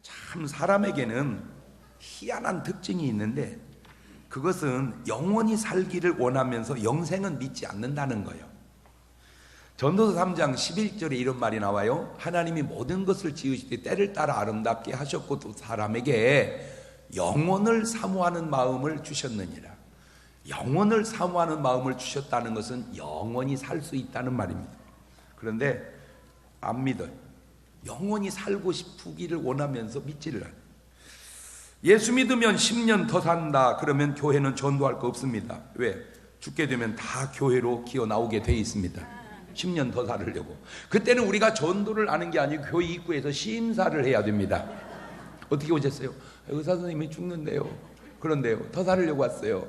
참 사람에게는 희한한 특징이 있는데 그것은 영원히 살기를 원하면서 영생은 믿지 않는다는 거예요. 전도서 3장 11절에 이런 말이 나와요. 하나님이 모든 것을 지으실 때 때를 따라 아름답게 하셨고 또 사람에게 영원을 사모하는 마음을 주셨느니라. 영원을 사모하는 마음을 주셨다는 것은 영원히 살 수 있다는 말입니다. 그런데 안 믿어요. 영원히 살고 싶기를 원하면서 믿지를 않아요. 예수 믿으면 10년 더 산다 그러면 교회는 전도할 거 없습니다. 왜? 죽게 되면 다 교회로 기어 나오게 돼 있습니다. 10년 더 살으려고. 그때는 우리가 전도를 하는 게 아니고 교회 입구에서 심사를 해야 됩니다. 어떻게 오셨어요? 의사 선생님이 죽는데요. 그런데요. 더 살으려고 왔어요.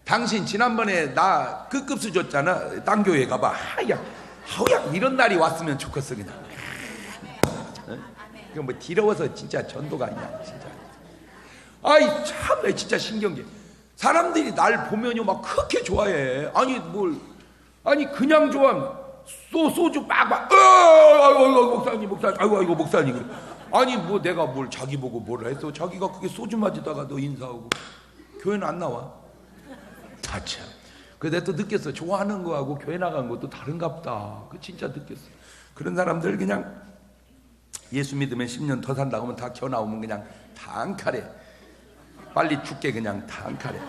당신 지난번에 나 급수 줬잖아. 딴 교회 가봐. 하우야 이런 날이 왔으면 좋겠어 그냥. 이거 뭐 더러워서 진짜 전도가 아니야 진짜. 아이 참 나 진짜 신경계. 사람들이 날 보면요 막 그렇게 좋아해. 아니 그냥 좋아하면 소주 빡 목사님 아이고 목사님. 아니 뭐 내가 뭘 자기 보고 뭘 했어. 자기가 그게 소주 마시다가 너 인사하고 교회는 안 나와. 참. 그래서 내가 또 느꼈어. 좋아하는 거하고 교회 나간 것도 다른가 보다. 그 진짜 느꼈어. 그런 사람들 그냥 예수 믿으면 10년 더 산다고 하면 다 겨 나오면 그냥 다 앙칼해. 빨리 죽게 그냥 다 앙칼해.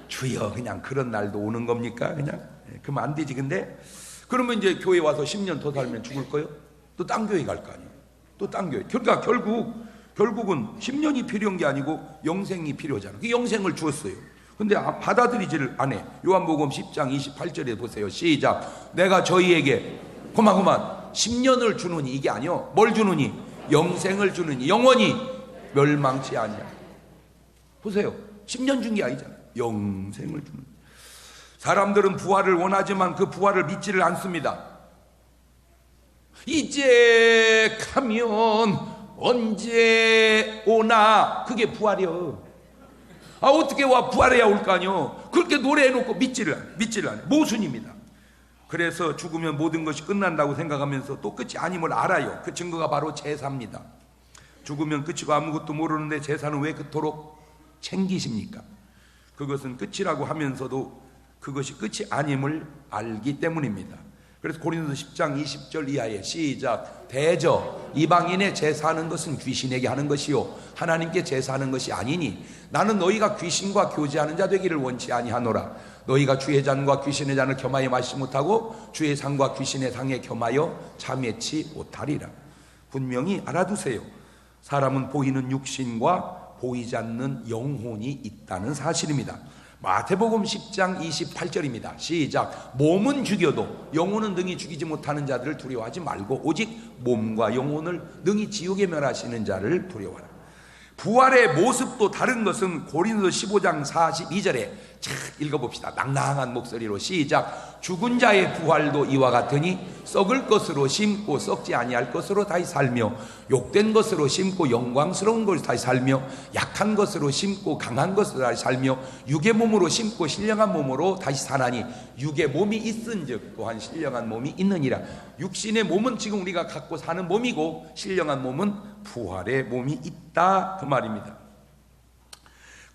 주여 그냥 그런 날도 오는 겁니까? 그냥 그러면 안 되지. 근데 그러면 이제 교회 와서 10년 더 살면 죽을 거예요? 또 딴 교회 갈 거 아니에요? 또 딴 교회. 그러니까 결국은 10년이 필요한 게 아니고 영생이 필요하잖아. 그 영생을 주었어요. 근데 받아들이지를 안 해. 요한복음 10장 28절에 보세요. 시작. 내가 저희에게 고만 10년을 주느니 이게 아니요. 뭘 주느니? 영생을 주느니 영원히 멸망치 아니야. 보세요. 10년 준 게 아니잖아요. 영생을 주느니. 사람들은 부활을 원하지만 그 부활을 믿지를 않습니다. 이제 가면 언제 오나 그게 부활이요. 어떻게 와 부활해야 올 거 아니요. 그렇게 노래해놓고 믿지를 않아요. 모순입니다. 그래서 죽으면 모든 것이 끝난다고 생각하면서 또 끝이 아님을 알아요. 그 증거가 바로 제사입니다. 죽으면 끝이고 아무것도 모르는데 제사는 왜 그토록 챙기십니까? 그것은 끝이라고 하면서도 그것이 끝이 아님을 알기 때문입니다. 그래서 고린도서 10장 20절 이하에 시작. 대저 이방인의 제사하는 것은 귀신에게 하는 것이요 하나님께 제사하는 것이 아니니 나는 너희가 귀신과 교제하는 자 되기를 원치 아니하노라. 너희가 주의 잔과 귀신의 잔을 겸하여 마시지 못하고 주의 상과 귀신의 상에 겸하여 참여치 못하리라. 분명히 알아두세요. 사람은 보이는 육신과 보이지 않는 영혼이 있다는 사실입니다. 마태복음 10장 28절입니다. 시작. 몸은 죽여도 영혼은 능히 죽이지 못하는 자들을 두려워하지 말고 오직 몸과 영혼을 능히 지옥에 멸하시는 자를 두려워하라. 부활의 모습도 다른 것은 고린도서 15장 42절에 자 읽어봅시다. 낭낭한 목소리로 시작. 죽은 자의 부활도 이와 같으니 썩을 것으로 심고 썩지 아니할 것으로 다시 살며 욕된 것으로 심고 영광스러운 것으로 다시 살며 약한 것으로 심고 강한 것으로 다시 살며 육의 몸으로 심고 신령한 몸으로 다시 사나니 육의 몸이 있은즉 또한 신령한 몸이 있느니라. 육신의 몸은 지금 우리가 갖고 사는 몸이고 신령한 몸은 부활의 몸이 있다 그 말입니다.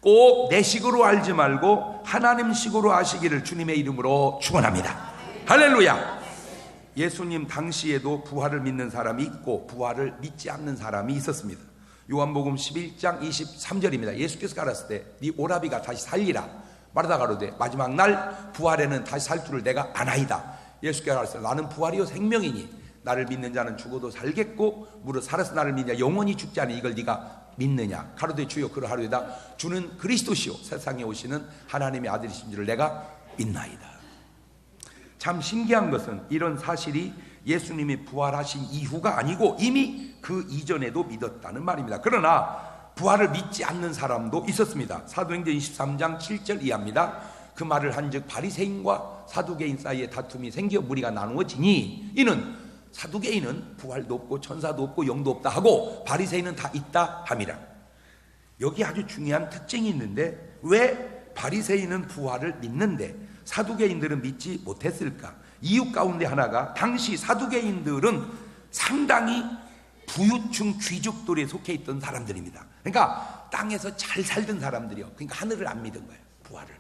꼭 내 식으로 알지 말고 하나님 식으로 아시기를 주님의 이름으로 축원합니다. 할렐루야. 예수님 당시에도 부활을 믿는 사람이 있고 부활을 믿지 않는 사람이 있었습니다. 요한복음 11장 23절입니다. 예수께서 가라사대 때 네 오라비가 다시 살리라. 마르다 가로되 마지막 날 부활에는 다시 살 줄을 내가 아나이다. 예수께서 가라사대 나는 부활이요 생명이니 나를 믿는 자는 죽어도 살겠고 무릇 살아서 나를 믿냐 영원히 죽지 않으니 이걸 네가 믿느냐. 가로되 주여 그러하리이다. 주는 그리스도시요 세상에 오시는 하나님의 아들이신 줄을 내가 믿나이다. 참 신기한 것은 이런 사실이 예수님이 부활하신 이후가 아니고 이미 그 이전에도 믿었다는 말입니다. 그러나 부활을 믿지 않는 사람도 있었습니다. 사도행전 23장 7절 이하입니다. 그 말을 한즉 바리새인과 사두개인 사이에 다툼이 생겨 무리가 나누어지니 이는 사두개인은 부활도 없고 천사도 없고 영도 없다 하고 바리새인은 다 있다 함이라. 여기 아주 중요한 특징이 있는데 왜 바리새인은 부활을 믿는데 사두개인들은 믿지 못했을까? 이유 가운데 하나가 당시 사두개인들은 상당히 부유층 귀족들에 속해 있던 사람들입니다. 그러니까 땅에서 잘 살던 사람들이요. 그러니까 하늘을 안 믿은 거예요. 부활을.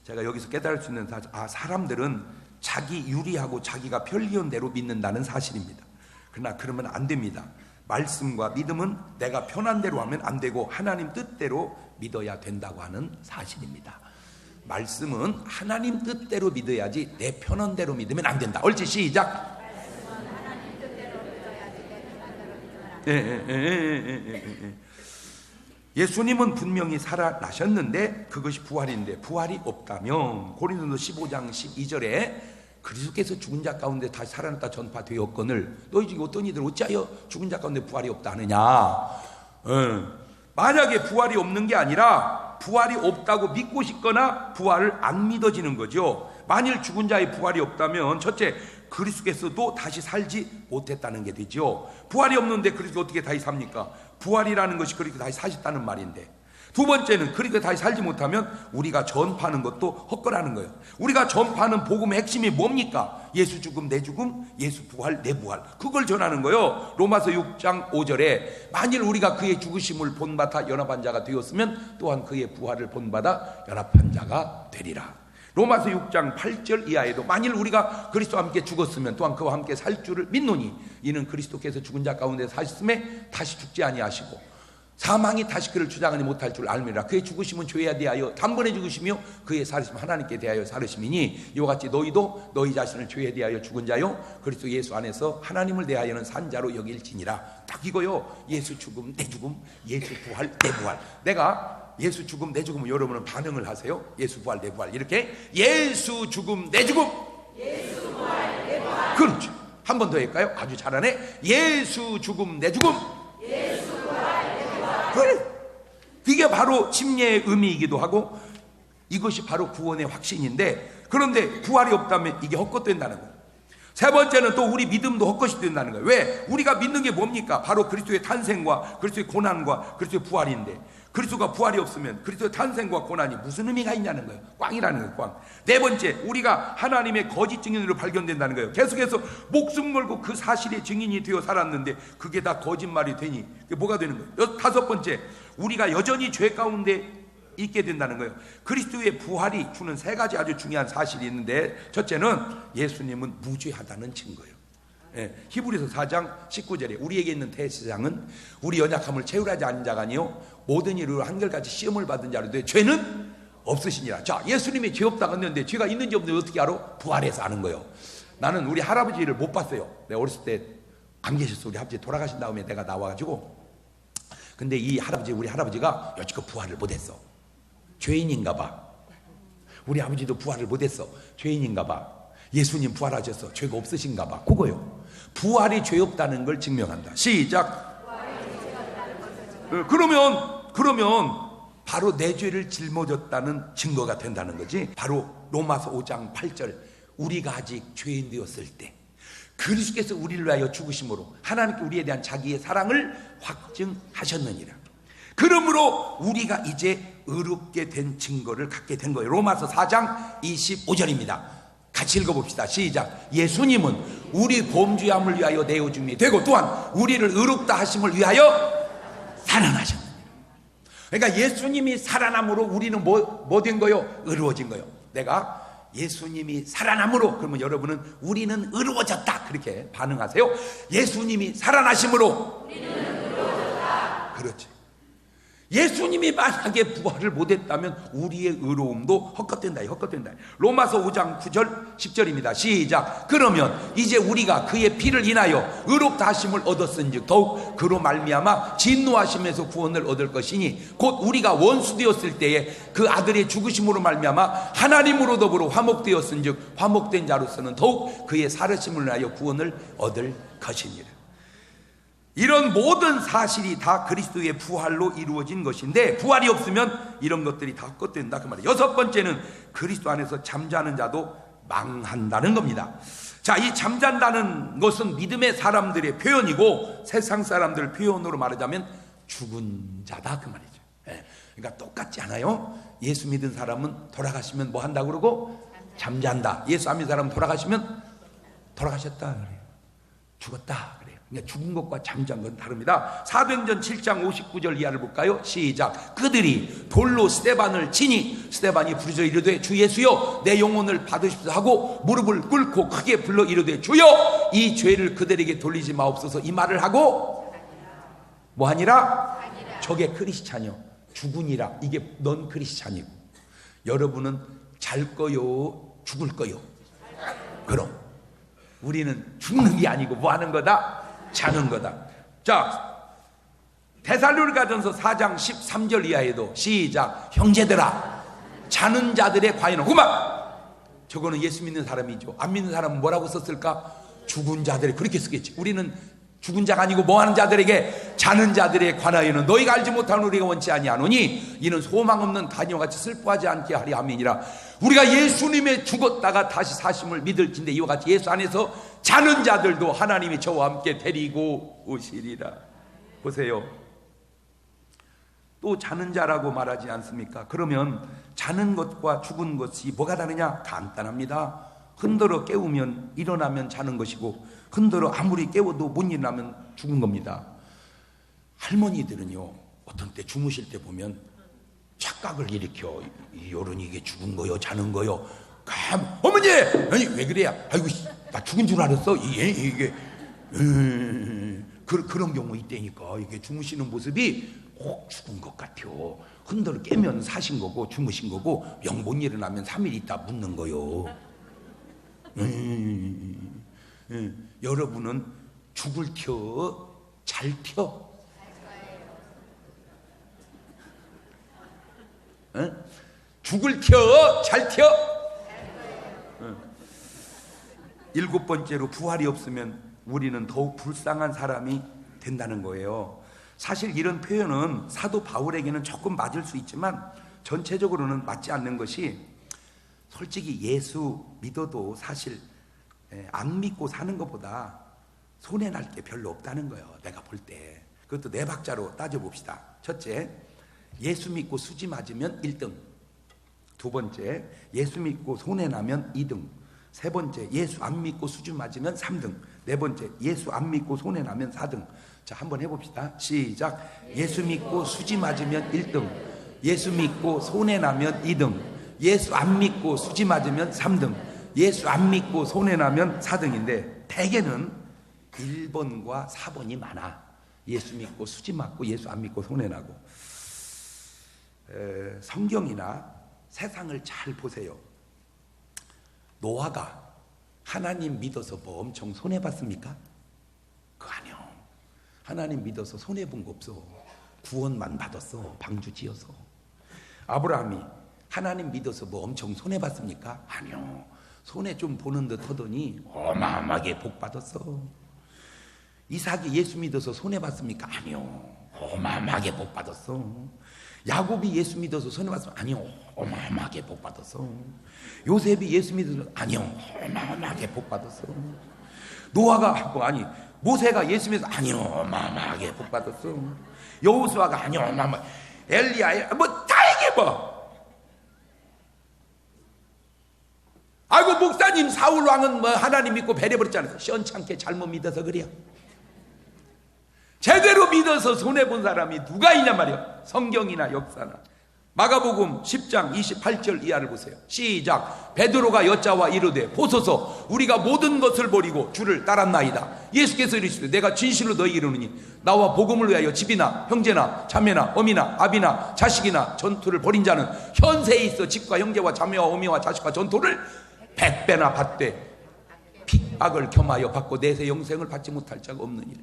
제가 여기서 깨달을 수 있는 사람들은 자기 유리하고 자기가 편리한 대로 믿는다는 사실입니다. 그러나 그러면 안 됩니다. 말씀과 믿음은 내가 편한 대로 하면 안 되고 하나님 뜻대로 믿어야 된다고 하는 사실입니다. 말씀은 하나님 뜻대로 믿어야지 내 편한 대로 믿으면 안 된다. 옳지? 시작. 예수님은 분명히 살아나셨는데 그것이 부활인데 부활이 없다면 고린도서 15장 12절에 그리스도께서 죽은 자 가운데 다시 살아났다 전파되었거늘 너희 중에 어떤 이들 어찌하여 죽은 자 가운데 부활이 없다 하느냐. 만약에 부활이 없는 게 아니라 부활이 없다고 믿고 싶거나 부활을 안 믿어지는 거죠. 만일 죽은 자의 부활이 없다면 첫째, 그리스도께서도 다시 살지 못했다는 게 되죠. 부활이 없는데 그리스도 어떻게 다시 삽니까? 부활이라는 것이 그리스도 다시 사셨다는 말인데. 두 번째는 그리스도 다시 살지 못하면 우리가 전파하는 것도 헛거라는 거예요. 우리가 전파하는 복음의 핵심이 뭡니까? 예수 죽음 내 죽음, 예수 부활 내 부활, 그걸 전하는 거예요. 로마서 6장 5절에 만일 우리가 그의 죽으심을 본받아 연합한 자가 되었으면 또한 그의 부활을 본받아 연합한 자가 되리라. 로마서 6장 8절 이하에도 만일 우리가 그리스도와 함께 죽었으면 또한 그와 함께 살 줄을 믿노니 이는 그리스도께서 죽은 자 가운데 사셨음에 다시 죽지 아니하시고 사망이 다시 그를 주장하지 못할 줄 알미라. 그의 죽으심은 죄에 대하여 단번에 죽으시며 그의 살으심 하나님께 대하여 살으심이니 이와 같이 너희도 너희 자신을 죄에 대하여 죽은 자요 그리스도 예수 안에서 하나님을 대하여는 산 자로 여길지니라. 딱 이거요. 예수 죽음 내 죽음, 예수 부활 내 부활. 내가 예수 죽음 내 죽음, 여러분은 반응을 하세요. 예수 부활 내 부활 이렇게 예수 죽음 내 죽음, 예수 부활 내 부활. 그렇죠. 한 번 더 할까요? 아주 잘하네. 예수 죽음 내 죽음, 예수 부활 내 부활. 그래. 그게 바로 침례의 의미이기도 하고 이것이 바로 구원의 확신인데, 그런데 부활이 없다면 이게 헛것된다는 거예요. 세 번째는 또 우리 믿음도 헛것이 된다는 거예요. 왜? 우리가 믿는 게 뭡니까? 바로 그리스도의 탄생과 그리스도의 고난과 그리스도의 부활인데, 그리스도가 부활이 없으면 그리스도의 탄생과 고난이 무슨 의미가 있냐는 거예요. 꽝이라는 거예요. 꽝. 네 번째, 우리가 하나님의 거짓 증인으로 발견된다는 거예요. 계속해서 목숨 걸고 그 사실의 증인이 되어 살았는데 그게 다 거짓말이 되니 그게 뭐가 되는 거예요? 다섯 번째, 우리가 여전히 죄 가운데 있게 된다는 거예요. 그리스도의 부활이 주는 세 가지 아주 중요한 사실이 있는데, 첫째는 예수님은 무죄하다는 증거예요. 히브리서 4장 19절에 우리에게 있는 대세상은 우리 연약함을 채울하지 않은 자가 아니요 모든 일으로 한결같이 시험을 받은 자로 돼 죄는 없으시니라. 자, 예수님이 죄 없다고 했는데 죄가 있는지 없는지 어떻게 알아? 부활해서 아는 거예요. 나는 우리 할아버지를 못 봤어요. 내가 어렸을 때 안 계셨어. 우리 아버지 돌아가신 다음에 내가 나와가지고, 근데 이 할아버지, 우리 할아버지가 여지껏 부활을 못했어. 죄인인가 봐. 우리 아버지도 부활을 못했어. 죄인인가 봐. 예수님 부활하셔서 죄가 없으신가 봐. 그거요. 부활이 죄 없다는 걸 증명한다. 시작. 그러면 바로 내 죄를 짊어졌다는 증거가 된다는 거지. 바로 로마서 5장 8절, 우리가 아직 죄인 되었을 때 그리스도께서 우리를 위하여 죽으심으로 하나님께 우리에 대한 자기의 사랑을 확증하셨느니라. 그러므로 우리가 이제 의롭게 된 증거를 갖게 된 거예요. 로마서 4장 25절입니다. 같이 읽어봅시다. 시작. 예수님은 우리 범죄함을 위하여 내어줌이 되고 또한 우리를 의롭다 하심을 위하여 살아나셨느니라. 그러니까 예수님이 살아남으로 우리는 뭐 된 거요? 의로워진 거요. 내가 예수님이 살아남으로, 그러면 여러분은 우리는 의로워졌다 그렇게 반응하세요. 예수님이 살아나심으로 우리는 의로워졌다. 그렇지. 예수님이 만약에 부활을 못했다면 우리의 의로움도 헛것된다. 헛것된다. 로마서 5장 9절 10절입니다. 시작. 그러면 이제 우리가 그의 피를 인하여 의롭다 하심을 얻었은즉 더욱 그로 말미암아 진노하심에서 구원을 얻을 것이니 곧 우리가 원수 되었을 때에 그 아들의 죽으심으로 말미암아 하나님으로 더불어 화목되었은즉 화목된 자로서는 더욱 그의 살으심을 인하여 구원을 얻을 것이니라. 이런 모든 사실이 다 그리스도의 부활로 이루어진 것인데, 부활이 없으면 이런 것들이 다 헛것된다 그 말이에요. 여섯 번째는 그리스도 안에서 잠자는 자도 망한다는 겁니다. 자, 이 잠잔다는 것은 믿음의 사람들의 표현이고 세상 사람들 표현으로 말하자면 죽은 자다 그 말이죠. 그러니까 똑같지 않아요? 예수 믿은 사람은 돌아가시면 뭐 한다고 그러고? 잠잔다. 예수 안 믿는 사람은 돌아가시면 돌아가셨다 그래요. 죽었다 그래요. 그러니까 죽은 것과 잠자는 건 다릅니다. 사도행전 7장 59절 이하를 볼까요? 시작. 그들이 돌로 스데반을 치니 스데반이 부르짖어 이르되 주 예수여 내 영혼을 받으십시오 하고 무릎을 꿇고 크게 불러 이르되 주여 이 죄를 그들에게 돌리지 마옵소서. 이 말을 하고 뭐하니라? 저게 크리스찬이요. 죽으니라. 이게 넌 크리스찬이고, 여러분은 잘 거요 죽을 거요? 그럼 우리는 죽는 게 아니고 뭐 하는 거다? 자는 거다. 자, 데살로니가전서 4장 13절 이하에도 시작. 형제들아 자는 자들의 과연은 그만. 저거는 예수 믿는 사람이죠. 안 믿는 사람은 뭐라고 썼을까? 죽은 자들이 그렇게 쓰겠지. 우리는 죽은 자가 아니고 뭐하는 자들에게 자는 자들의 관하여는 너희가 알지 못하는 우리가 원치 아니하노니 이는 소망 없는 다니와같이 슬퍼하지 않게 하리. 아멘이라. 우리가 예수님의 죽었다가 다시 사심을 믿을진데 이와 같이 예수 안에서 자는 자들도 하나님이 저와 함께 데리고 오시리라. 보세요. 또 자는 자라고 말하지 않습니까? 그러면 자는 것과 죽은 것이 뭐가 다르냐? 간단합니다. 흔들어 깨우면 일어나면 자는 것이고 흔들어 아무리 깨워도 못 일어나면 죽은 겁니다. 할머니들은요 어떤 때 주무실 때 보면 착각을 일으켜. 요런이 이게 죽은 거요 자는 거요. 어머니 아니 왜 그래야? 아이고 나 죽은 줄 알았어. 이게 그런 경우 있다니까. 이게 주무시는 모습이 꼭 죽은 것 같아요. 흔들어 깨면 사신 거고 주무신 거고 영 못 일어나면 3일 있다 묻는 거요. 여러분은 죽을 텨 잘 텨? 죽을 텨 잘 텨? 일곱 번째로 부활이 없으면 우리는 더욱 불쌍한 사람이 된다는 거예요. 사실 이런 표현은 사도 바울에게는 조금 맞을 수 있지만 전체적으로는 맞지 않는 것이, 솔직히 예수 믿어도 사실 안 믿고 사는 것보다 손해날 게 별로 없다는 거예요. 내가 볼 때. 그것도 네 박자로 따져봅시다. 첫째, 예수 믿고 수지 맞으면 1등. 두 번째, 예수 믿고 손해나면 2등. 세 번째, 예수 안 믿고 수지 맞으면 3등. 네 번째, 예수 안 믿고 손해나면 4등. 자, 한번 해봅시다. 시작. 예수 믿고 수지 맞으면 1등. 예수 믿고 손해나면 2등. 예수 안 믿고 수지 맞으면 3등. 예수 안 믿고 손해나면 4등인데 대개는 1번과 4번이 많아. 예수 믿고 수지 맞고 예수 안 믿고 손해나고. 성경이나 세상을 잘 보세요. 노아가 하나님 믿어서 뭐 엄청 손해봤습니까? 그거 아니요. 하나님 믿어서 손해본 거 없어. 구원만 받았어. 방주 지어서. 아브라함이 하나님 믿어서 뭐 엄청 손해봤습니까? 아니요. 손해 좀 보는 듯 하더니 어마어마하게 복 받았어. 이삭이 예수 믿어서 손해봤습니까? 아니요. 어마어마하게 복 받았어. 야곱이 예수 믿어서 손해봤습니까? 아니요. 어마어마하게 복 받았어. 요셉이 예수 믿어서 아니요. 어마어마하게 복 받았어. 노아가 아니 모세가 예수 믿어서 아니요. 어마어마하게 복 받았어. 여호수아가 아니요. 어마어마. 엘리야 뭐 다 얘기해봐. 아이고 목사님 사울 왕은 뭐 하나님 믿고 배려버렸잖아요. 시원찮게 잘못 믿어서 그래요. 제대로 믿어서 손해본 사람이 누가 있냔 말이야. 성경이나 역사나. 마가복음 10장 28절 이하를 보세요. 시작. 베드로가 여짜와 이르되 보소서 우리가 모든 것을 버리고 주를 따랐나이다. 예수께서 이르시되 내가 진실로 너희에게 이르노니 나와 복음을 위하여 집이나 형제나 자매나 어미나 아비나 자식이나 전투를 벌인 자는 현세에 있어 집과 형제와 자매와 어미와 자식과 전투를 100배나 받되 핍박을 겸하여 받고 내세 영생을 받지 못할 자가 없느니라.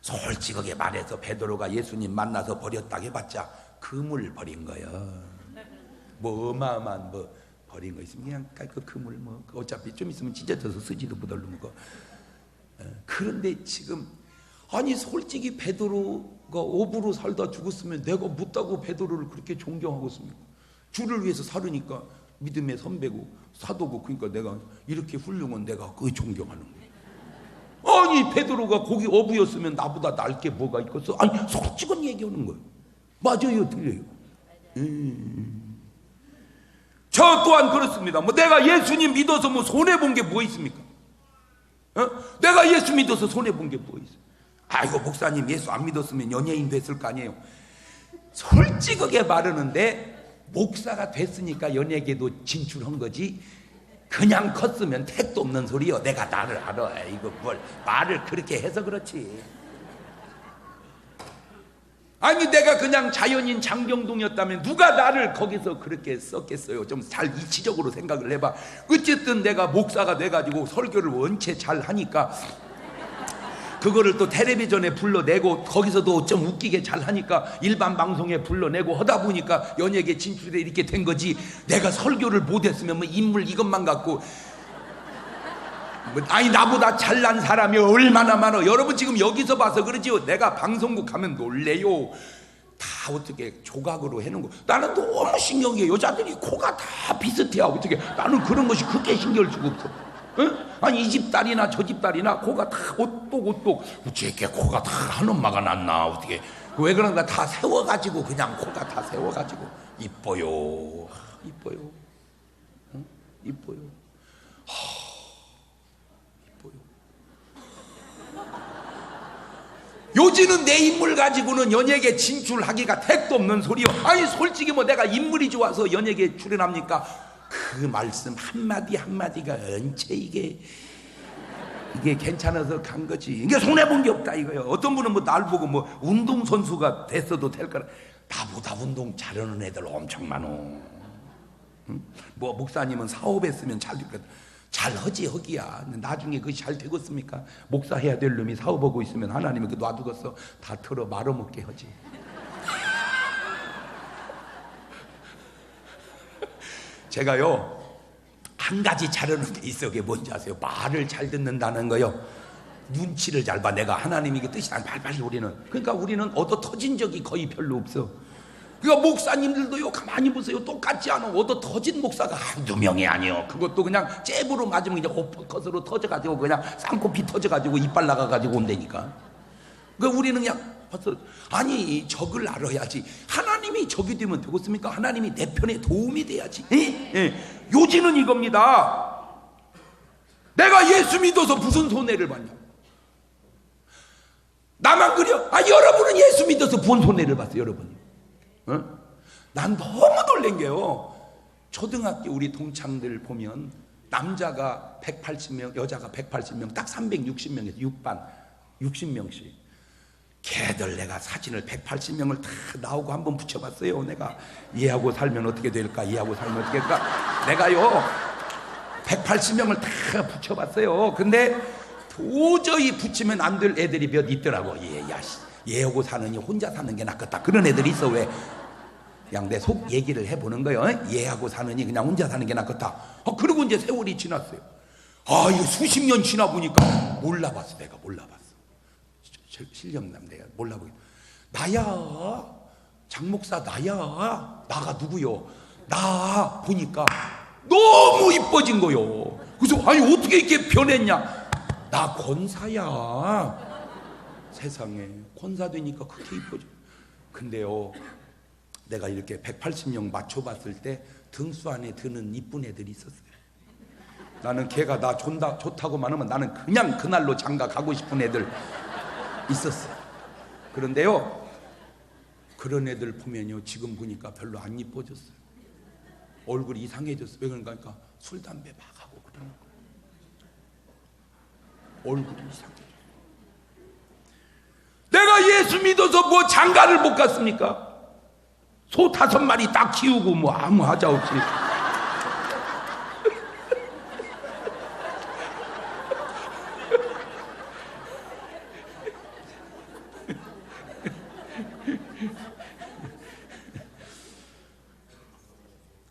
솔직하게 말해서 베드로가 예수님 만나서 버렸다 해봤자 금을 버린 거야. 뭐 어마어마한 뭐 버린 거 있으면 그냥 그 금을 뭐 어차피 좀 있으면 찢어져서 쓰지도 못할 거. 그런데 지금 아니 솔직히 베드로가 어부로 살다 죽었으면 내가 묻다고 베드로를 그렇게 존경하겠습니까? 주를 위해서 살으니까 믿음의 선배고 사도고, 그러니까 내가 이렇게 훌륭한 내가 그 존경하는 거야. 아니 베드로가 거기 어부였으면 나보다 나을 게 뭐가 있겠어? 아니 솔직한 얘기하는 거예요. 맞아요, 들려요. 저 또한 그렇습니다. 뭐 내가 예수님 믿어서 뭐 손해 본 게 뭐 있습니까? 내가 예수 믿어서 손해본 게 뭐 있어? 아이고 목사님 예수 안 믿었으면 연예인 됐을 거 아니에요. 솔직하게 말하는데 목사가 됐으니까 연예계도 진출한 거지, 그냥 컸으면 택도 없는 소리요. 내가 나를 알아. 이거 뭘 말을 그렇게 해서 그렇지. 아니 내가 그냥 자연인 장경동이었다면 누가 나를 거기서 그렇게 썼겠어요. 좀 잘 이치적으로 생각을 해봐. 어쨌든 내가 목사가 돼가지고 설교를 원체 잘 하니까 그거를 또 텔레비전에 불러내고 거기서도 좀 웃기게 잘 하니까 일반 방송에 불러내고 하다 보니까 연예계 진출에 이렇게 된 거지. 내가 설교를 못했으면 뭐 인물 이것만 갖고 아니 나보다 잘난 사람이 얼마나 많아. 여러분 지금 여기서 봐서 그러지요. 내가 방송국 가면 놀래요. 다 어떻게 조각으로 해놓은 거. 나는 너무 신경이에요. 여자들이 코가 다 비슷해. 어떻게 나는 그런 것이 그렇게 신경을 쓰고 없어. 응? 아니 이 집 딸이나 저 집 딸이나 코가 다 오똑오똑. 어째 코가 다 한 엄마가 났나. 어떻게 왜 그런가. 다 세워가지고 그냥 코가 다 세워가지고 이뻐요. 이뻐요. 응? 이뻐요. 요즘은 내 인물 가지고는 연예계 진출하기가 택도 없는 소리요. 아니 솔직히 뭐 내가 인물이 좋아서 연예계에 출연합니까? 그 말씀 한마디 한마디가 언제 이게 괜찮아서 간 거지. 이게 손해본 게 없다 이거요. 어떤 분은 뭐 날 보고 뭐 운동선수가 됐어도 될 거라. 나보다 운동 잘하는 애들 엄청 많어. 응? 뭐 목사님은 사업했으면 잘 됐거든. 잘 하지 하기야. 나중에 그것이 잘 되겠습니까? 목사 해야 될 놈이 사업하고 있으면 하나님이 그 놔두겠어. 다 털어 말아먹게 하지. 제가요 한 가지 잘하는 게 있어. 그게 뭔지 아세요? 말을 잘 듣는다는 거요. 눈치를 잘 봐. 내가 하나님이 그 뜻이 안 발발이 우리는. 그러니까 우리는 얻어 터진 적이 거의 별로 없어. 그러니까 목사님들도요 가만히 보세요. 똑같지 않아. 얻어 터진 목사가 한두 명이 아니요. 그것도 그냥 잽으로 맞으면 그냥 오퍼컷으로 터져가지고 그냥 쌍코피 터져가지고 이빨 나가가지고 온다니까. 그러니까 우리는 그냥 벌써 아니 적을 알아야지. 하나님이 적이 되면 되겠습니까? 하나님이 내 편에 도움이 돼야지. 요지는 이겁니다. 내가 예수 믿어서 무슨 손해를 봤냐? 나만 그려? 아 여러분은 예수 믿어서 무슨 손해를 봤어요? 여러분이? 난 너무 놀란 게요. 초등학교 우리 동창들 보면 남자가 180명, 여자가 180명, 딱 360명에서 6반 60명씩. 걔들 내가 사진을 180명을 다 나오고 한번 붙여봤어요. 내가 얘하고 살면 어떻게 될까? 얘하고 살면 어떻게 될까? 내가요 180명을 다 붙여봤어요. 근데 도저히 붙이면 안 될 애들이 몇 있더라고. 얘하고 사느니 혼자 사는 게 낫겠다. 그런 애들이 있어. 왜? 그냥 내 속 얘기를 해보는 거예요. 얘하고 사느니 그냥 혼자 사는 게 낫겠다. 그리고 이제 세월이 지났어요. 이거 수십 년 지나 보니까 몰라봤어. 내가 몰라봤어. 실력남 내가 몰라보겠. 나야 장목사 나야. 나가 누구요? 나 보니까 너무 이뻐진 거요. 그래서 아니 어떻게 이렇게 변했냐? 나 권사야. 세상에 권사 되니까 그렇게 이뻐져. 근데요 내가 이렇게 180명 맞춰봤을 때 등수 안에 드는 이쁜 애들이 있었어요. 나는 걔가 나 좋다고 말하면 나는 그냥 그날로 장가 가고 싶은 애들 있었어요. 그런데요 그런 애들 보면요 지금 보니까 별로 안 이뻐졌어요. 얼굴이 이상해졌어요. 왜 그런가 하니까 술 담배 막 하고 그러는 거예요. 얼굴이 이상해졌어요. 내가 예수 믿어서 뭐 장가를 못 갔습니까? 소 5마리 딱 키우고 뭐 아무 하자 없이.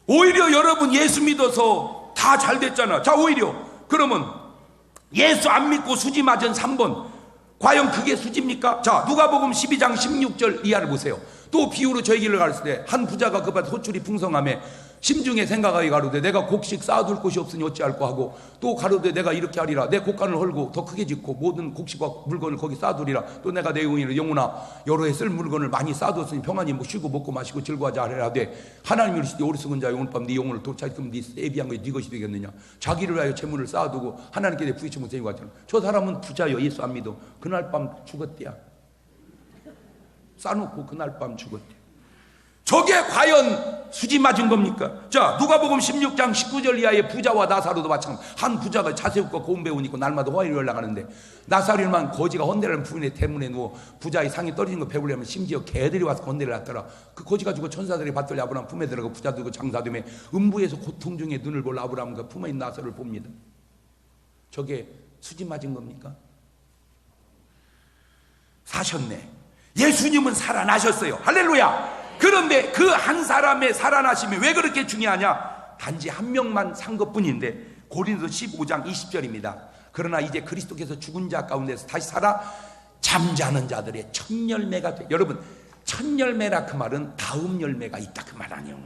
오히려 여러분 예수 믿어서 다 잘 됐잖아. 자 오히려 그러면 예수 안 믿고 수지 맞은 3번 과연 그게 수지입니까? 자 누가복음 12장 16절 이하를 보세요. 또 비유로 저희 길을 가르칠 때 한 부자가 급한 소출이 풍성함에 심중에 생각하기 가로되 내가 곡식 쌓아둘 곳이 없으니 어찌할꼬 하고 또 가로되 내가 이렇게 하리라 내 곡간을 헐고 더 크게 짓고 모든 곡식과 물건을 거기 쌓아두리라 또 내가 내 의인을 영혼아 여러 해 쓸 물건을 많이 쌓아두었으니 평안히 쉬고 먹고 마시고 즐거워하자 하리라되 하나님이 이르시되 어리석은 자여 오늘 밤 네 영혼을 도착하면 네 애비한 것이 네 것이 되겠느냐. 자기를 위하여 재물을 쌓아두고 하나님께 내 부딪히면 되는 것 같잖아. 저 사람은 부자여 예수 안 믿어. 그날 밤 죽었대야. 쌓아놓고 그날 밤 죽었대. 저게 과연 수지 맞은 겁니까? 자, 누가복음 16장 19절 이하의 부자와 나사로도 마찬가지. 한 부자가 자세히 웃고 고운 배운 입고 날마다 화요일에 올라가는데 나사로만 거지가 헌내라는 부인의 때문에 누워 부자의 상이 떨어진 거 배부르려면 심지어 개들이 와서 헌내를 놨더라. 그 거지 가지고 천사들이 받들려 아브라함 품에 들어가고 부자 들고 장사됨에 음부에서 고통 중에 눈을 볼 아브라함과 품에 있는 나사로를 봅니다. 저게 수지 맞은 겁니까? 사셨네. 예수님은 살아나셨어요. 할렐루야. 그런데 그 한 사람의 살아나심이 왜 그렇게 중요하냐? 단지 한 명만 산 것뿐인데 고린도서 15장 20절입니다. 그러나 이제 그리스도께서 죽은 자 가운데서 다시 살아 잠자는 자들의 첫 열매가 돼. 여러분, 첫 열매라 그 말은 다음 열매가 있다 그 말 아니에요.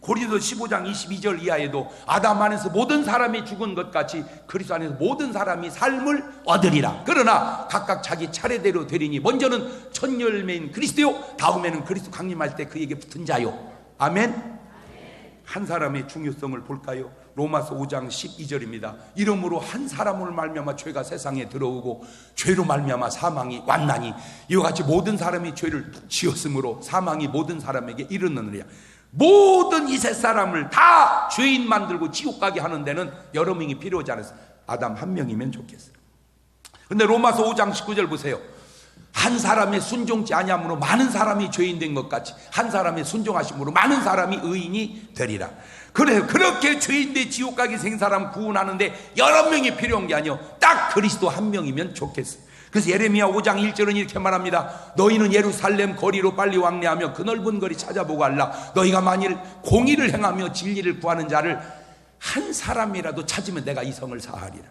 고린도서 15장 22절 이하에도 아담 안에서 모든 사람이 죽은 것 같이 그리스도 안에서 모든 사람이 삶을 얻으리라. 그러나 각각 자기 차례대로 되리니 먼저는 첫 열매인 그리스도요 다음에는 그리스도 강림할 때 그에게 붙은 자요. 아멘. 한 사람의 중요성을 볼까요? 로마서 5장 12절입니다. 이러므로 한 사람으로 말미암아 죄가 세상에 들어오고 죄로 말미암아 사망이 왔나니 이와 같이 모든 사람이 죄를 지었으므로 사망이 모든 사람에게 이르느니라. 모든 이 세 사람을 다 죄인 만들고 지옥 가게 하는 데는 여러 명이 필요하지 않았어요. 아담 한 명이면 좋겠어요. 근데 로마서 5장 19절 보세요. 한 사람의 순종치 아니함으로 많은 사람이 죄인 된 것 같이 한 사람의 순종하심으로 많은 사람이 의인이 되리라. 그래서 그렇게 죄인 돼 지옥 가게 생긴 사람 구원하는데 여러 명이 필요한 게 아니요 딱 그리스도 한 명이면 좋겠어요. 그래서 예레미야 5장 1절은 이렇게 말합니다. 너희는 예루살렘 거리로 빨리 왕래하며 그 넓은 거리 찾아보고 알라. 너희가 만일 공의를 행하며 진리를 구하는 자를 한 사람이라도 찾으면 내가 이 성을 사하리라.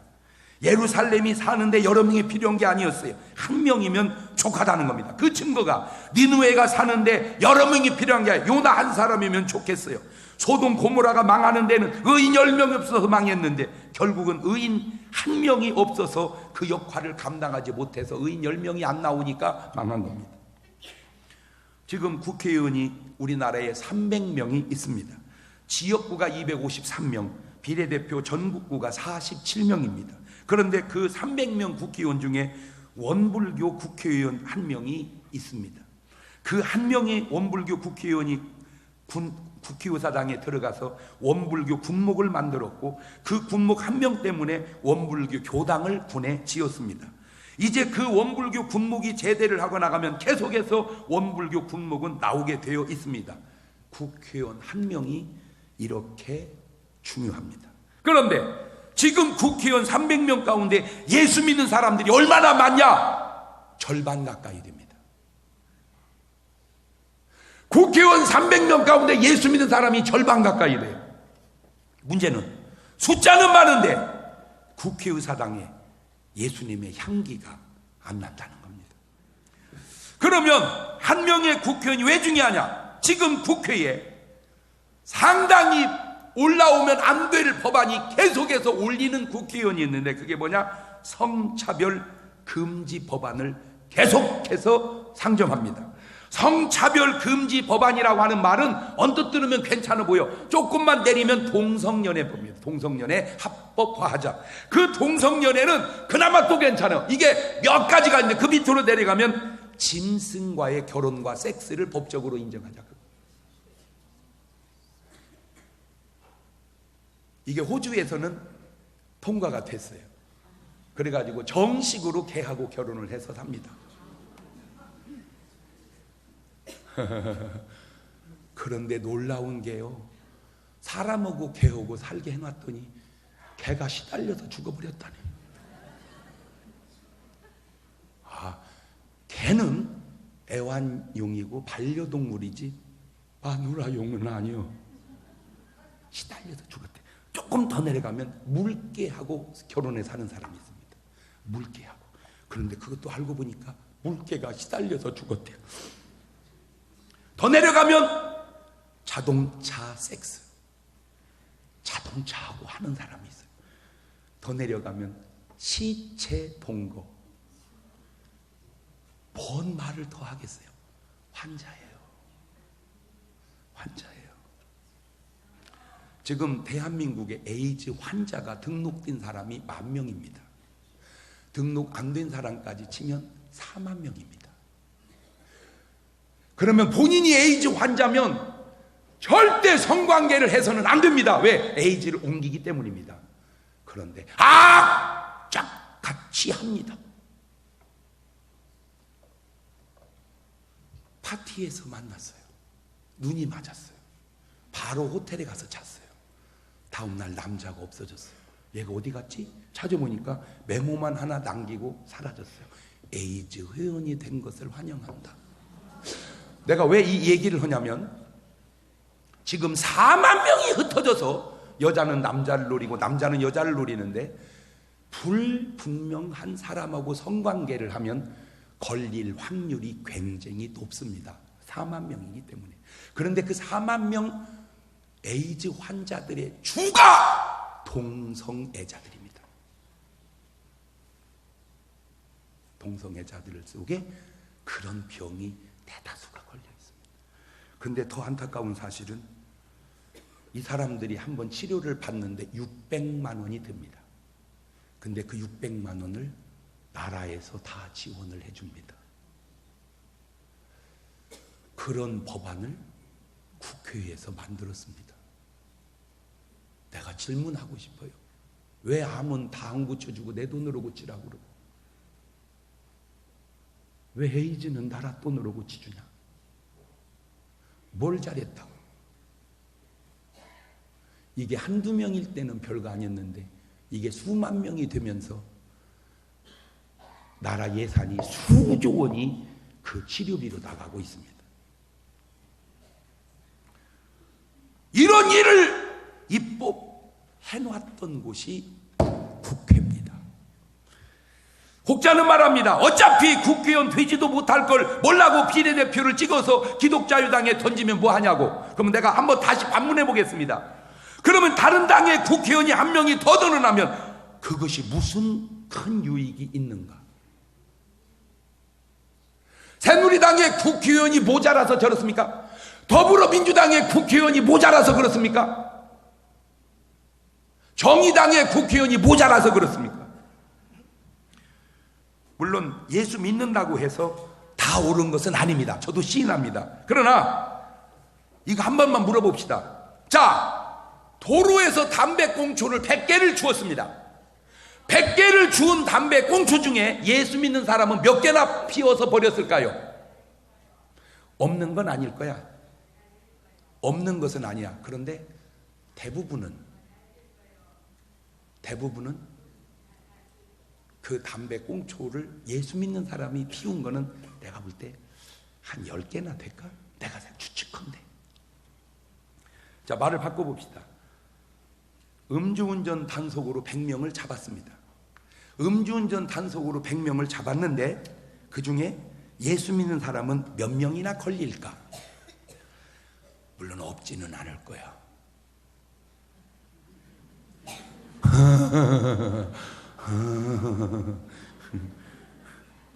예루살렘이 사는데 여러 명이 필요한 게 아니었어요. 한 명이면 족하다는 겁니다. 그 증거가 니느웨가 사는데 여러 명이 필요한 게 아니라 요나 한 사람이면 좋겠어요. 소돔 고모라가 망하는 데는 의인 10명이 없어서 망했는데 결국은 의인 한 명이 없어서 그 역할을 감당하지 못해서 의인 10명이 안 나오니까 망한 겁니다. 지금 국회의원이 우리나라에 300명이 있습니다. 지역구가 253명, 비례대표 전국구가 47명입니다. 그런데 그 300명 국회의원 중에 원불교 국회의원 한 명이 있습니다. 그 한 명의 원불교 국회의원이 국회의사당에 들어가서 원불교 군목을 만들었고 그 군목 한 명 때문에 원불교 교당을 군에 지었습니다. 이제 그 원불교 군목이 제대를 하고 나가면 계속해서 원불교 군목은 나오게 되어 있습니다. 국회의원 한 명이 이렇게 중요합니다. 그런데 지금 국회의원 300명 가운데 예수 믿는 사람들이 얼마나 많냐? 절반 가까이 됩니다. 국회의원 300명 가운데 예수 믿는 사람이 절반 가까이 돼요. 문제는 숫자는 많은데 국회의사당에 예수님의 향기가 안 난다는 겁니다. 그러면 한 명의 국회의원이 왜 중요하냐? 지금 국회에 상당히 올라오면 안 될 법안이 계속해서 올리는 국회의원이 있는데 그게 뭐냐? 성차별 금지 법안을 계속해서 상정합니다. 성차별 금지 법안이라고 하는 말은 언뜻 들으면 괜찮아 보여. 조금만 내리면 동성연애법입니다. 동성연애 합법화하자. 그 동성연애는 그나마 또 괜찮아. 이게 몇 가지가 있는데 그 밑으로 내려가면 짐승과의 결혼과 섹스를 법적으로 인정하자. 이게 호주에서는 통과가 됐어요. 그래가지고 정식으로 개하고 결혼을 해서 삽니다. 그런데 놀라운 게요, 사람하고 개하고 살게 해놨더니 개가 시달려서 죽어버렸다네. 아, 개는 애완용이고 반려동물이지 마누라용은 아니요. 시달려서 죽었대. 조금 더 내려가면 물개하고 결혼해 사는 사람이 있습니다. 물개하고. 그런데 그것도 알고 보니까 물개가 시달려서 죽었대요. 더 내려가면 자동차 섹스, 자동차하고 하는 사람이 있어요. 더 내려가면 시체 본거. 뭔 말을 더 하겠어요? 환자예요. 환자예요. 지금 대한민국에 에이즈 환자가 등록된 사람이 10,000명입니다. 등록 안 된 사람까지 치면 40,000명입니다. 그러면 본인이 에이즈 환자면 절대 성관계를 해서는 안 됩니다. 왜? 에이즈를 옮기기 때문입니다. 그런데 악착같이 합니다. 파티에서 만났어요. 눈이 맞았어요. 바로 호텔에 가서 잤어요. 다음날 남자가 없어졌어요. 얘가 어디 갔지? 찾아보니까 메모만 하나 남기고 사라졌어요. 에이즈 회원이 된 것을 환영한다. 내가 왜 이 얘기를 하냐면 지금 40,000명이 흩어져서 여자는 남자를 노리고 남자는 여자를 노리는데 불분명한 사람하고 성관계를 하면 걸릴 확률이 굉장히 높습니다. 40,000명이기 때문에. 그런데 그 40,000명 에이즈 환자들의 주가 동성애자들입니다. 동성애자들 속에 그런 병이 대다수가 걸려 있습니다. 그런데 더 안타까운 사실은 이 사람들이 한번 치료를 받는데 600만 원이 듭니다. 근데 그 600만 원을 나라에서 다 지원을 해줍니다. 그런 법안을 국회에서 만들었습니다. 내가 질문하고 싶어요. 왜 암은 다 안 고쳐주고 내 돈으로 고치라고 그러고 왜 에이즈는 나라 돈으로 고치주냐? 뭘 잘했다고? 이게 한두 명일 때는 별거 아니었는데 이게 수만 명이 되면서 나라 예산이 수조 원이 그 치료비로 나가고 있습니다. 이런 일을 입법해놨던 곳이 국회입니다. 국자는 말합니다. 어차피 국회의원 되지도 못할 걸 뭐라고 비례대표를 찍어서 기독자유당에 던지면 뭐하냐고. 그러면 내가 한번 다시 반문해 보겠습니다. 그러면 다른 당의 국회의원이 한 명이 더 늘어나면 그것이 무슨 큰 유익이 있는가? 새누리당의 국회의원이 모자라서 저렇습니까? 더불어민주당의 국회의원이 모자라서 그렇습니까? 정의당의 국회의원이 모자라서 그렇습니까? 물론 예수 믿는다고 해서 다 옳은 것은 아닙니다. 저도 시인합니다. 그러나 이거 한 번만 물어봅시다. 자, 도로에서 담배꽁초를 100개를 주었습니다. 100개를 주운 담배꽁초 중에 예수 믿는 사람은 몇 개나 피워서 버렸을까요? 없는 건 아닐 거야. 없는 것은 아니야. 그런데 대부분은 그 담배꽁초를 예수 믿는 사람이 피운 거는 내가 볼 때 한 10개나 될까? 내가 추측한데. 자, 말을 바꿔봅시다. 음주운전 단속으로 100명을 잡았습니다. 음주운전 단속으로 100명을 잡았는데 그 중에 예수 믿는 사람은 몇 명이나 걸릴까? 물론 없지는 않을 거야.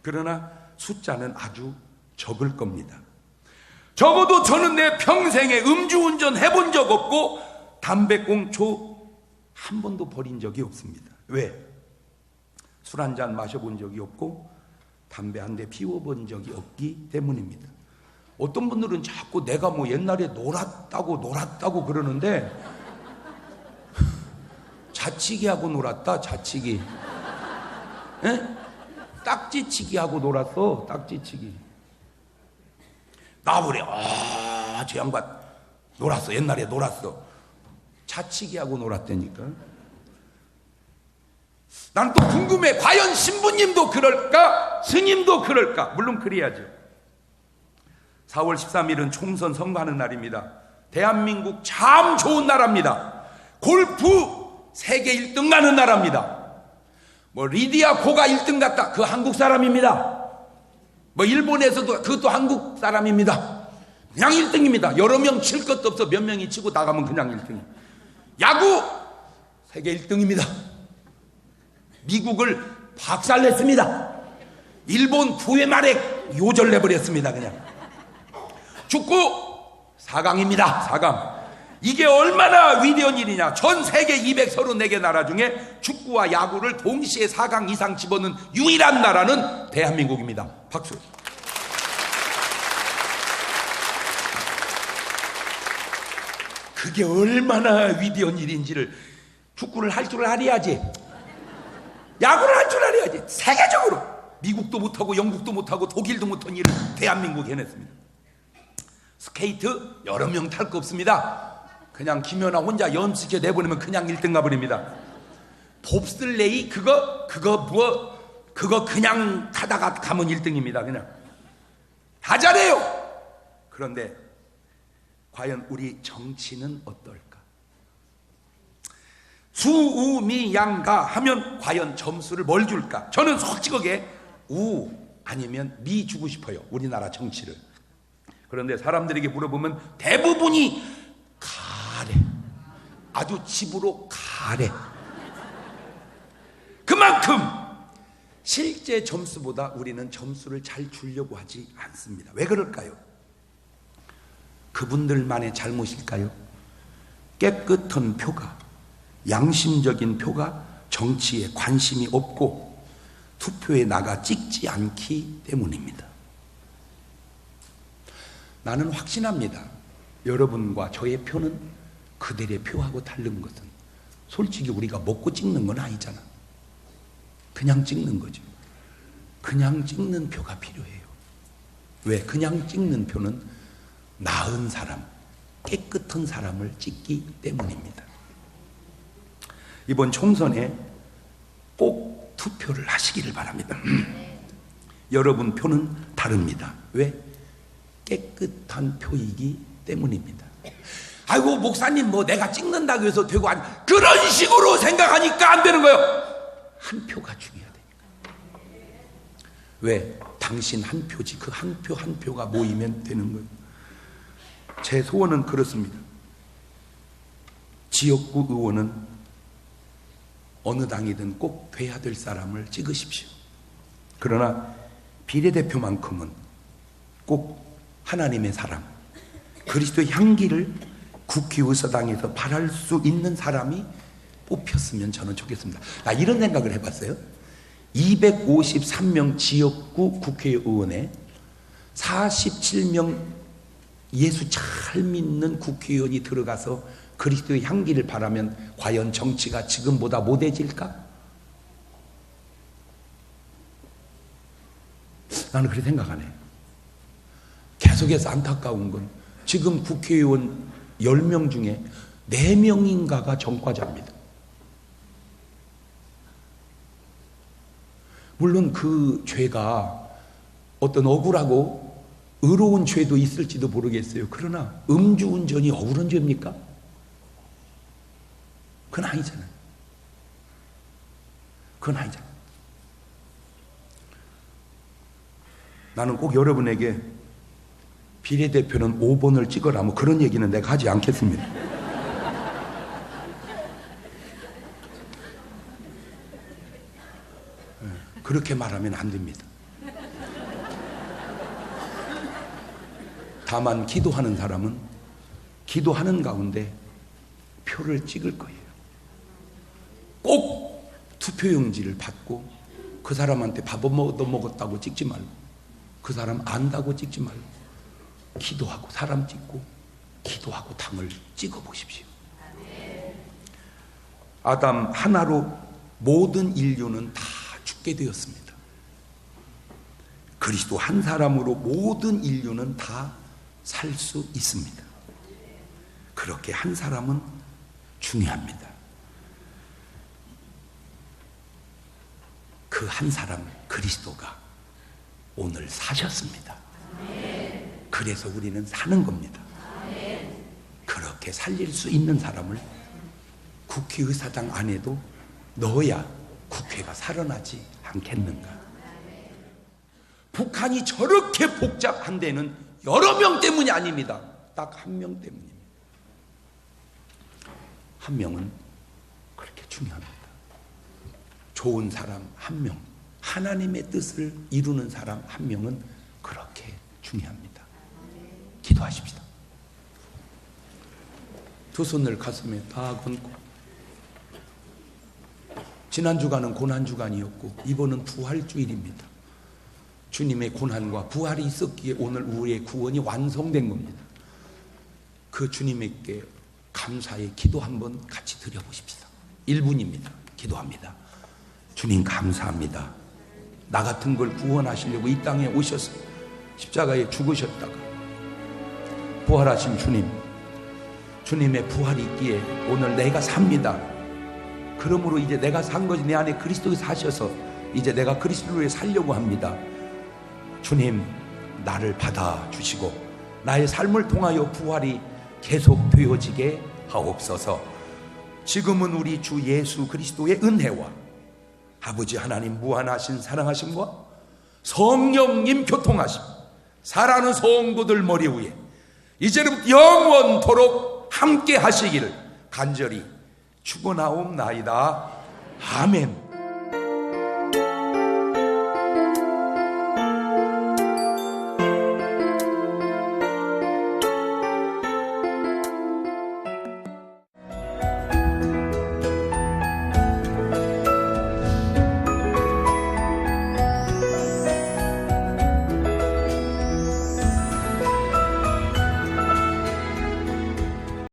그러나 숫자는 아주 적을 겁니다. 적어도 저는 내 평생에 음주운전 해본 적 없고 담배꽁초 한 번도 버린 적이 없습니다. 왜? 술 한 잔 마셔본 적이 없고 담배 한 대 피워본 적이 없기 때문입니다. 어떤 분들은 자꾸 내가 뭐 옛날에 놀았다고 그러는데 자치기하고 놀았다. 자치기. 에? 딱지치기하고 놀았어. 딱지치기. 나보래. 저 양반 놀았어. 옛날에 놀았어. 자치기하고 놀았다니까. 난 또 궁금해. 과연 신부님도 그럴까? 스님도 그럴까? 물론 그래야죠. 4월 13일은 총선 선거하는 날입니다. 대한민국 참 좋은 나라입니다. 골프 세계 1등 가는 나라입니다. 뭐 리디아 코가 1등 갔다. 그 한국 사람입니다. 뭐 일본에서도 그것도 한국 사람입니다. 그냥 1등입니다. 여러 명 칠 것도 없어. 몇 명이 치고 나가면 그냥 1등이에요. 야구 세계 1등입니다. 미국을 박살냈습니다. 일본 9회 말에 요절내버렸습니다. 그냥. 축구 4강입니다. 4강. 이게 얼마나 위대한 일이냐. 전 세계 234개 나라 중에 축구와 야구를 동시에 4강 이상 집어넣은 유일한 나라는 대한민국입니다. 박수. 그게 얼마나 위대한 일인지를. 축구를 할 줄 알아야지, 야구를 할 줄 알아야지. 세계적으로 미국도 못하고 영국도 못하고 독일도 못한 일을 대한민국이 해냈습니다. 스케이트 여러 명 탈 거 없습니다. 그냥 김연아 혼자 연습시켜 내보내면 그냥 1등 가버립니다. 봅슬레이 그거 그냥 타다가 가면 1등입니다. 그냥 다 잘해요. 그런데 과연 우리 정치는 어떨까? 수우미양가 하면 과연 점수를 뭘 줄까? 저는 솔직하게 우 아니면 미 주고 싶어요. 우리나라 정치를. 그런데 사람들에게 물어보면 대부분이 가래. 아주 집으로 가래. 그만큼 실제 점수보다 우리는 점수를 잘 주려고 하지 않습니다. 왜 그럴까요? 그분들만의 잘못일까요? 깨끗한 표가, 양심적인 표가 정치에 관심이 없고 투표에 나가 찍지 않기 때문입니다. 나는 확신합니다. 여러분과 저의 표는 그들의 표하고 다른 것은 솔직히 우리가 먹고 찍는 건 아니잖아. 그냥 찍는 거죠. 그냥 찍는 표가 필요해요. 왜? 그냥 찍는 표는 나은 사람, 깨끗한 사람을 찍기 때문입니다. 이번 총선에 꼭 투표를 하시기를 바랍니다. 여러분 표는 다릅니다. 왜? 깨끗한 표이기 때문입니다. 아이고 목사님 뭐 내가 찍는다고 해서 되고 아니, 그런 식으로 생각하니까 안 되는 거예요. 한 표가 중요하다니까. 왜? 당신 한 표지. 그 한 표 한 표가 모이면 되는 거예요. 제 소원은 그렇습니다. 지역구 의원은 어느 당이든 꼭 돼야 될 사람을 찍으십시오. 그러나 비례대표만큼은 꼭 하나님의 사람, 그리스도의 향기를 국회의사당에서 발할 수 있는 사람이 뽑혔으면 저는 좋겠습니다. 나 이런 생각을 해봤어요. 253명 지역구 국회의원에 47명 예수 잘 믿는 국회의원이 들어가서 그리스도의 향기를 바라면 과연 정치가 지금보다 못해질까? 나는 그렇게 생각하네. 계속해서 안타까운 건 지금 국회의원 10명 중에 4명인가가 전과자입니다. 물론 그 죄가 어떤 억울하고 의로운 죄도 있을지도 모르겠어요. 그러나 음주운전이 억울한 죄입니까? 그건 아니잖아요. 그건 아니잖아요. 나는 꼭 여러분에게 비례대표는 5번을 찍어라 뭐 그런 얘기는 내가 하지 않겠습니다. 그렇게 말하면 안 됩니다. 다만 기도하는 사람은 기도하는 가운데 표를 찍을 거예요. 꼭 투표용지를 받고 그 사람한테 밥 얻어먹었다고 찍지 말고 그 사람 안다고 찍지 말고 기도하고 사람 찍고 기도하고 당을 찍어보십시오. 아담 하나로 모든 인류는 다 죽게 되었습니다. 그리스도 한 사람으로 모든 인류는 다 살 수 있습니다. 그렇게 한 사람은 중요합니다. 그 한 사람 그리스도가 오늘 사셨습니다. 그래서 우리는 사는 겁니다. 그렇게 살릴 수 있는 사람을 국회의사당 안에도 넣어야 국회가 살아나지 않겠는가. 북한이 저렇게 복잡한 데는 여러 명 때문이 아닙니다. 딱 한 명 때문입니다. 한 명은 그렇게 중요합니다. 좋은 사람 한 명, 하나님의 뜻을 이루는 사람 한 명은 그렇게 중요합니다. 기도하십시다. 두 손을 가슴에 다 건고, 지난주간은 고난주간이었고 이번은 부활주일입니다. 주님의 고난과 부활이 있었기에 오늘 우리의 구원이 완성된 겁니다. 그 주님에게 감사의 기도 한번 같이 드려보십시다. 1분입니다. 기도합니다. 주님 감사합니다. 나 같은 걸 구원하시려고 이 땅에 오셔서 십자가에 죽으셨다가 부활하신 주님, 주님의 부활이 있기에 오늘 내가 삽니다. 그러므로 이제 내가 산 것이 내 안에 그리스도가 사셔서 이제 내가 그리스도에 살려고 합니다. 주님, 나를 받아주시고 나의 삶을 통하여 부활이 계속 되어지게 하옵소서. 지금은 우리 주 예수 그리스도의 은혜와 아버지 하나님 무한하신 사랑하심과 성령님 교통하심, 사랑하는 성도들 머리 위에 이제는 영원토록 함께 하시기를 간절히 축원하옵나이다. 아멘.